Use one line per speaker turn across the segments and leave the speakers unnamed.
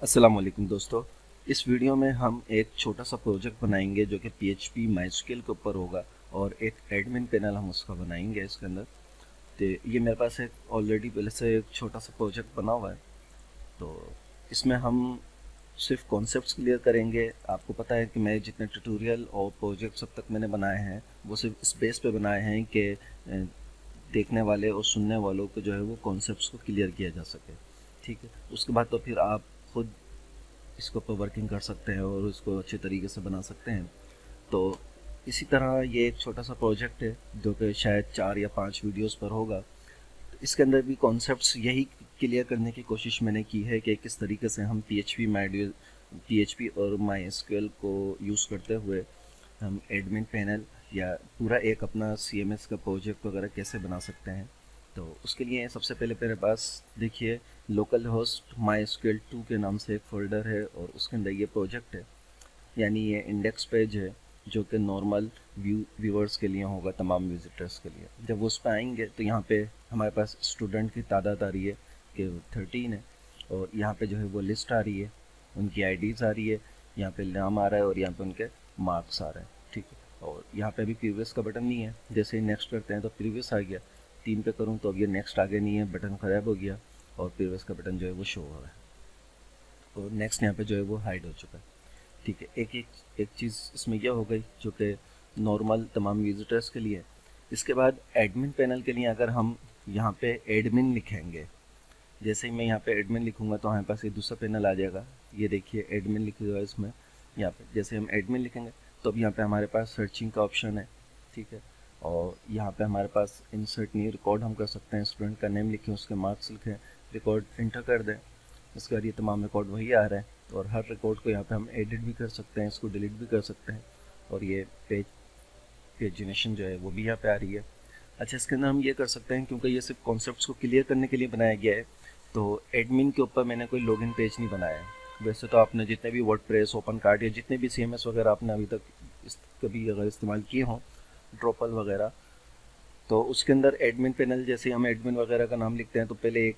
अस्सलाम वालेकुम दोस्तों। इस वीडियो में हम एक छोटा सा प्रोजेक्ट बनाएंगे जो कि PHP माइस्क्ल के ऊपर होगा और एक एडमिन पैनल हम उसका बनाएंगे इसके अंदर। तो ये मेरे पास एक ऑलरेडी पहले से एक छोटा सा प्रोजेक्ट बना हुआ है। तो इसमें हम सिर्फ कॉन्सेप्ट्स क्लियर करेंगे। आपको पता है कि मैं जितने ट्यूटोरियल और प्रोजेक्ट्स अब तक मैंने बनाए हैं वो सिर्फ इस बेस पे बनाए हैं कि देखने वाले और सुनने वालों को जो है वो कॉन्सेप्ट्स को क्लियर किया जा सके। ठीक है, उसके बाद तो फिर आप खुद इसके ऊपर वर्किंग कर सकते हैं और उसको अच्छे तरीके से बना सकते हैं। तो इसी तरह ये एक छोटा सा प्रोजेक्ट है जो कि शायद 4 या 5 वीडियोस पर होगा। तो इसके अंदर भी कॉन्सेप्ट्स यही क्लियर करने की कोशिश मैंने की है कि किस तरीके से हम PHP और MySQL को यूज़ करते हुए हम एडमिन पैनल या पूरा एक अपना CMS का प्रोजेक्ट वगैरह कैसे बना सकते हैं। तो उसके लिए सबसे पहले मेरे पास देखिए लोकल होस्ट MySQL 2 के नाम से एक फ़ोल्डर है और उसके अंदर ये प्रोजेक्ट है, यानी ये इंडेक्स पेज है जो कि नॉर्मल व्यूअर्स के लिए होगा, तमाम विजिटर्स के लिए। जब वो उस पर आएंगे तो यहाँ पे हमारे पास स्टूडेंट की तादाद आ रही है कि 13 है और यहाँ पे जो है वो लिस्ट आ रही है, उनकी IDs आ रही है, यहाँ पे नाम आ रहा है और यहाँ पे उनके मार्क्स आ रहे हैं। ठीक है, और यहाँ पे अभी प्रीवियस का बटन नहीं है। जैसे ही नेक्स्ट करते हैं तो प्रीवियस आ गया, 3 पे करूँ तो अब ये नेक्स्ट आगे नहीं है, बटन ख़राब हो गया और प्रीवियस का बटन जो है वो शो हो रहा है और नेक्स्ट यहाँ पे जो है वो हाइड हो चुका है। ठीक है, एक चीज़ इसमें यह हो गई जो कि नॉर्मल तमाम विजिटर्स के लिए। इसके बाद एडमिन पैनल के लिए अगर हम यहाँ पे एडमिन लिखेंगे, जैसे ही मैं यहाँ पे एडमिन लिखूँगा तो हमारे पास ये दूसरा पैनल आ जाएगा। ये देखिए एडमिन लिखा हुआ है इसमें। यहाँ पे जैसे हम एडमिन लिखेंगे तो अब यहाँ पे हमारे पास सर्चिंग का ऑप्शन है। ठीक है, और यहाँ पे हमारे पास इंसर्ट न्यू रिकॉर्ड हम कर सकते हैं। स्टूडेंट का नेम लिखें, उसके मार्क्स लिखें, रिकॉर्ड इंटर कर दें। इसके बाद ये तमाम रिकॉर्ड वही आ रहा है और हर रिकॉर्ड को यहाँ पे हम एडिट भी कर सकते हैं, इसको डिलीट भी कर सकते हैं। और ये पेजिनेशन जो है वो भी यहाँ पे आ रही है। अच्छा, इसके अंदर हम ये कर सकते हैं क्योंकि ये सिर्फ कॉन्सेप्ट्स को क्लियर करने के लिए बनाया गया है, तो एडमिन के ऊपर मैंने कोई लॉगिन पेज नहीं बनाया है। वैसे तो आपने जितने भी वर्डप्रेस, ओपन कार्ड या जितने भी CMS वगैरह आपने अभी तक कभी अगर इस्तेमाल किए हों, ड्रोपल वगैरह, तो उसके अंदर एडमिन पैनल जैसे हम एडमिन वगैरह का नाम लिखते हैं तो पहले एक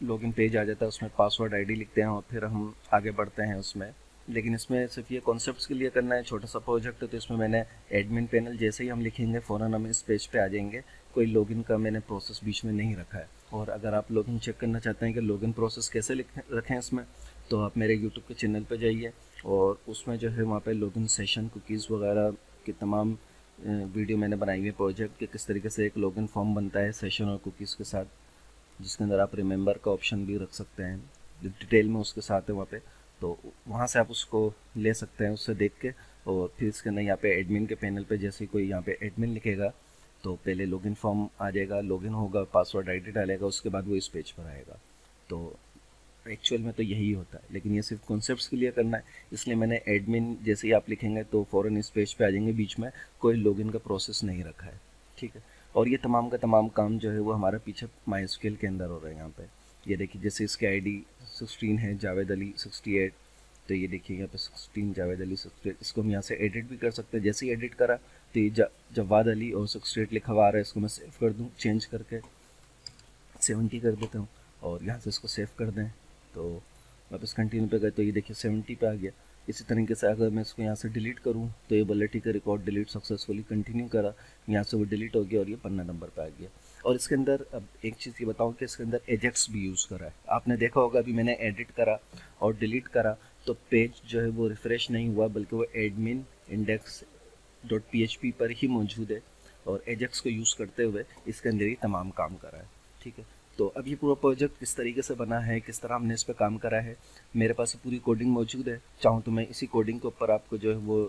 लॉगिन पेज आ जाता है, उसमें पासवर्ड ID लिखते हैं और फिर हम आगे बढ़ते हैं उसमें। लेकिन इसमें सिर्फ ये कॉन्सेप्ट्स के लिए करना है, छोटा सा प्रोजेक्ट है, तो इसमें मैंने एडमिन पैनल जैसे ही हम लिखेंगे फ़ौरन हम इस पेज पे आ जाएंगे। कोई लॉगिन का मैंने प्रोसेस बीच में नहीं रखा है। और अगर आप लॉगिन चेक करना चाहते हैं कि लॉगिन प्रोसेस कैसे रखें इसमें, तो आप मेरे यूट्यूब के चैनल पर जाइए और उसमें जो है वहाँ पर लॉगिन सेशन, कुकीज़ वगैरह के तमाम वीडियो मैंने बनाई हुई है प्रोजेक्ट के किस तरीके से एक लॉगिन फॉर्म बनता है सेशन और कुकीज़ के साथ, जिसके अंदर आप रिमेंबर का ऑप्शन भी रख सकते हैं, डिटेल में उसके साथ है वहाँ पे। तो वहाँ से आप उसको ले सकते हैं, उससे देख के। और फिर इसके अंदर यहाँ पे एडमिन के पैनल पे जैसे कोई यहाँ पे एडमिन लिखेगा तो पहले लॉगिन फॉर्म आ जाएगा, लॉगिन होगा, पासवर्ड ID डालेगा, उसके बाद वो इस पेज पर आएगा। तो एक्चुअल में तो यही होता है, लेकिन ये सिर्फ कॉन्सेप्ट्स के लिए करना है, इसलिए मैंने एडमिन जैसे ही आप लिखेंगे तो फ़ौरन इस पेज पे आ जाएंगे, बीच में कोई लॉगिन का प्रोसेस नहीं रखा है। ठीक है, और ये तमाम का तमाम काम जो है वो हमारा पीछे MySQL के अंदर हो रहा है। यहाँ पे ये देखिए जैसे इसकी ID 16 है, जावेद अली 68, तो ये देखिए यहाँ पे 16 जावेद अली 68, इसको हम यहाँ से एडिट भी कर सकते हैं। जैसे ही एडिट करा तो ये जवाद अली और 68 लिखा हुआ आ रहा है, इसको मैं सेव कर दूँ, चेंज करके 70 कर देता हूँ और यहाँ से इसको सेव कर दें। तो वापस कंटिन्यू पे गए तो ये देखिए 70 पे आ गया। इसी तरीके से अगर मैं इसको यहाँ से डिलीट करूँ तो ये बोले ठीक है रिकॉर्ड डिलीट सक्सेसफुली, कंटिन्यू करा, यहाँ से वो डिलीट हो गया और ये पन्ना नंबर पे आ गया। और इसके अंदर अब एक चीज़ ये बताऊँ कि इसके अंदर एजेक्स भी यूज़ करा है। आपने देखा होगा अभी मैंने एडिट करा और डिलीट करा तो पेज जो है वो रिफ़्रेश नहीं हुआ, बल्कि वो एडमिन index.php पर ही मौजूद है और एजेक्स को यूज़ करते हुए इसके अंदर ही तमाम काम करा है। ठीक है, तो अब ये पूरा प्रोजेक्ट किस तरीके से बना है, किस तरह हमने इस पर काम करा है, मेरे पास पूरी कोडिंग मौजूद है। चाहूँ तो मैं इसी कोडिंग के ऊपर आपको जो है वो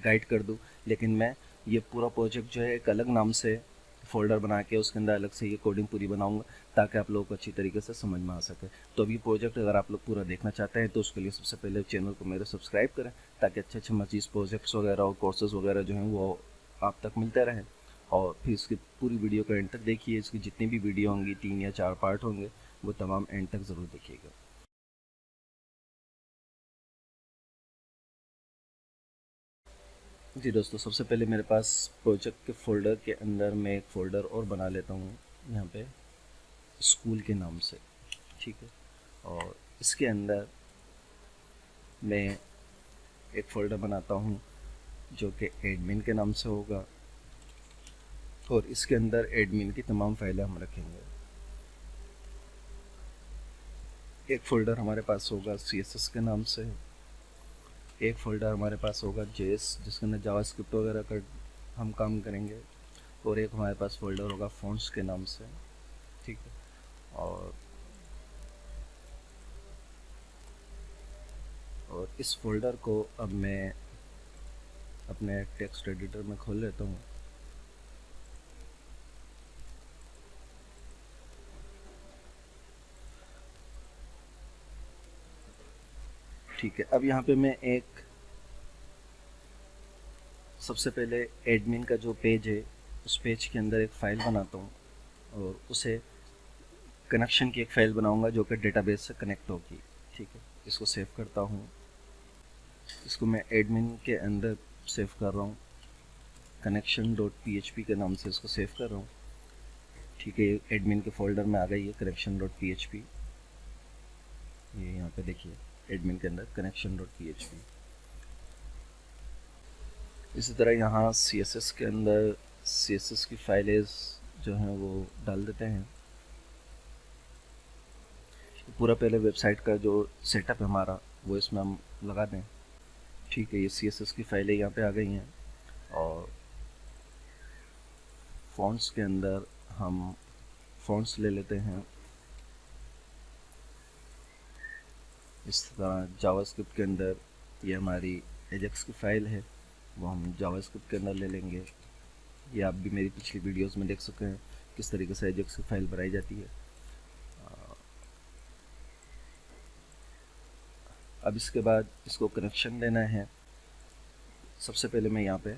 गाइड कर दूँ, लेकिन मैं ये पूरा प्रोजेक्ट जो है एक अलग नाम से फ़ोल्डर बना के उसके अंदर अलग से ये कोडिंग पूरी बनाऊंगा ताकि आप लोगों को अच्छी तरीके से समझ में आ सके। तो अभी प्रोजेक्ट अगर आप लोग पूरा देखना चाहते हैं तो उसके लिए सबसे पहले चैनल को मेरे सब्सक्राइब करें ताकि अच्छे अच्छे मज़ीद प्रोजेक्ट्स वगैरह और कोर्सेज़ वगैरह जो हैं वो आप तक मिलते रहें। और फिर इसकी पूरी वीडियो को एंड तक देखिए, इसकी जितनी भी वीडियो होंगी 3 या 4 पार्ट होंगे वो तमाम एंड तक ज़रूर देखिएगा। जी दोस्तों, सबसे पहले मेरे पास प्रोजेक्ट के फ़ोल्डर के अंदर मैं एक फ़ोल्डर और बना लेता हूँ यहाँ पे स्कूल के नाम से। ठीक है, और इसके अंदर मैं एक फ़ोल्डर बनाता हूँ जो कि एडमिन के नाम से होगा, और इसके अंदर एडमिन की तमाम फाइलें हम रखेंगे। एक फ़ोल्डर हमारे पास होगा CSS के नाम से, एक फ़ोल्डर हमारे पास होगा JS जिसके अंदर जावास्क्रिप्ट वगैरह का हम काम करेंगे, और एक हमारे पास फ़ोल्डर होगा फ़ॉन्ट्स के नाम से, ठीक है। और इस फ़ोल्डर को अब मैं अपने टेक्स्ट एडिटर में खोल लेता हूँ। ठीक है, अब यहाँ पे मैं एक सबसे पहले एडमिन का जो पेज है उस पेज के अंदर एक फ़ाइल बनाता हूँ, और उसे कनेक्शन की एक फ़ाइल बनाऊँगा जो कि डेटाबेस से कनेक्ट होगी। ठीक है, इसको सेव करता हूँ। इसको मैं एडमिन के अंदर सेव कर रहा हूँ, connection.php के नाम से इसको सेव कर रहा हूँ। ठीक है, एडमिन के फोल्डर में आ गई है connection.php। ये यहाँ पे देखिए एडमिन के अंदर connection.php। इसी तरह यहाँ CSS के अंदर CSS की फाइलें जो हैं वो डाल देते हैं। पूरा पहले वेबसाइट का जो सेटअप है हमारा वो इसमें हम लगा दें। ठीक है, ये CSS की फाइलें यहाँ पे आ गई हैं, और फ़ॉन्ट्स के अंदर हम फ़ॉन्ट्स ले लेते हैं। इस तरह जावास्क्रिप्ट के अंदर ये हमारी एजेक्स की फ़ाइल है, वो हम जावास्क्रिप्ट के अंदर ले लेंगे। ये आप भी मेरी पिछली वीडियोस में देख सकते हैं किस तरीके से एजेक्स की फ़ाइल बनाई जाती है। अब इसके बाद इसको कनेक्शन देना है। सबसे पहले मैं यहाँ पे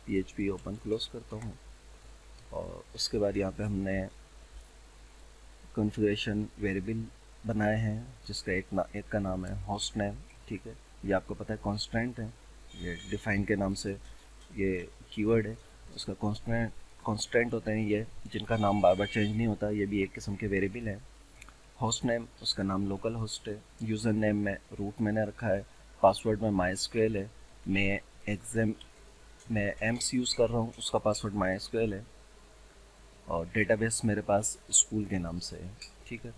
PHP ओपन क्लोज करता हूँ, और उसके बाद यहाँ पे हमने कॉन्फ़िगरेशन वेरिएबल बनाए हैं जिसका एक का नाम है होस्ट नेम। ठीक है, ये आपको पता है कॉन्स्टेंट है, ये डिफाइन के नाम से ये कीवर्ड है। उसका कॉन्स्टेंट होते हैं ये, जिनका नाम बार बार चेंज नहीं होता, ये भी एक किस्म के वेरिएबल है। होस्ट नेम उसका नाम लोकल होस्ट है, यूज़र नेम में रूट मैंने रखा है, पासवर्ड में MySQL है, मैं एम्स यूज़ कर रहा हूँ, उसका पासवर्ड MySQL है, और डेटाबेस मेरे पास स्कूल के नाम से है। ठीक है,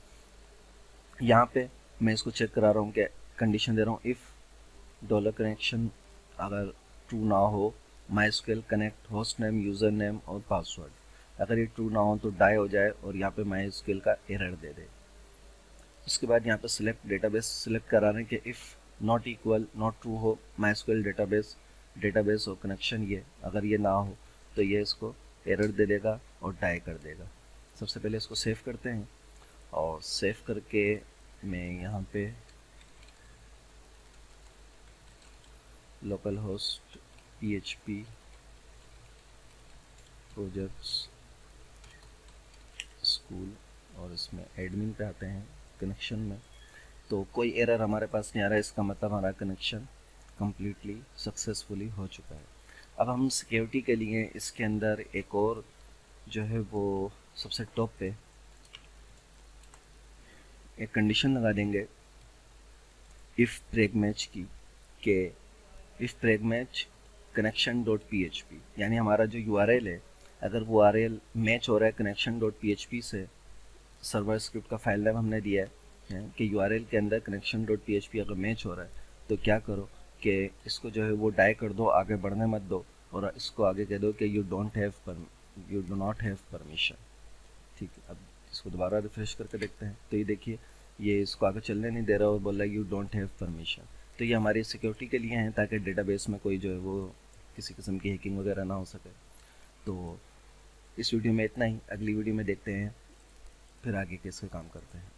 यहाँ पे मैं इसको चेक करा रहा हूँ कि कंडीशन दे रहा हूँ इफ़ डॉलर कनेक्शन अगर ट्रू ना हो MySQL connect host name user name और पासवर्ड, अगर ये ट्रू ना हो तो डाई हो जाए और यहाँ पे MySQL का एरर दे दे। इसके बाद यहाँ पे सिलेक्ट डेटाबेस सिलेक्ट करा रहे हैं कि if not equal not true हो MySQL डेटाबेस और कनेक्शन, ये अगर ये ना हो तो ये इसको एरर दे देगा और डाई कर देगा। सबसे पहले इसको सेव करते हैं, और सेव करके मैं यहाँ पे local host PHP projects school, और इसमें एडमिन पे आते हैं कनेक्शन में। तो कोई एरर हमारे पास नहीं आ रहा है, इसका मतलब हमारा कनेक्शन कम्प्लीटली सक्सेसफुली हो चुका है। अब हम सिक्योरिटी के लिए इसके अंदर एक और जो है वो सबसे टॉप पे एक कंडीशन लगा देंगे इफ़ ब्रेक मैच की, के इफ़ ब्रेक मैच connection.php, यानी हमारा जो URL है अगर वो URL मैच हो रहा है connection.php से, सर्वर स्क्रिप्ट का फाइल नेम हमने दिया है कि URL के अंदर connection.php अगर मैच हो रहा है तो क्या करो कि इसको जो है वो डाई कर दो, आगे बढ़ने मत दो, और इसको आगे कह दो कि you do not have permission. ठीक है, अब इसको दोबारा रिफ्रेश करके देखते हैं तो ये देखिए ये इसको आगे चलने नहीं दे रहा और बोल रहा है यू डोंट हैव परमिशन। तो ये हमारी सिक्योरिटी के लिए हैं ताकि डेटाबेस में कोई जो है वो किसी किस्म की हैकिंग वगैरह ना हो सके। तो इस वीडियो में इतना ही, अगली वीडियो में देखते हैं फिर आगे कैसे काम करते हैं।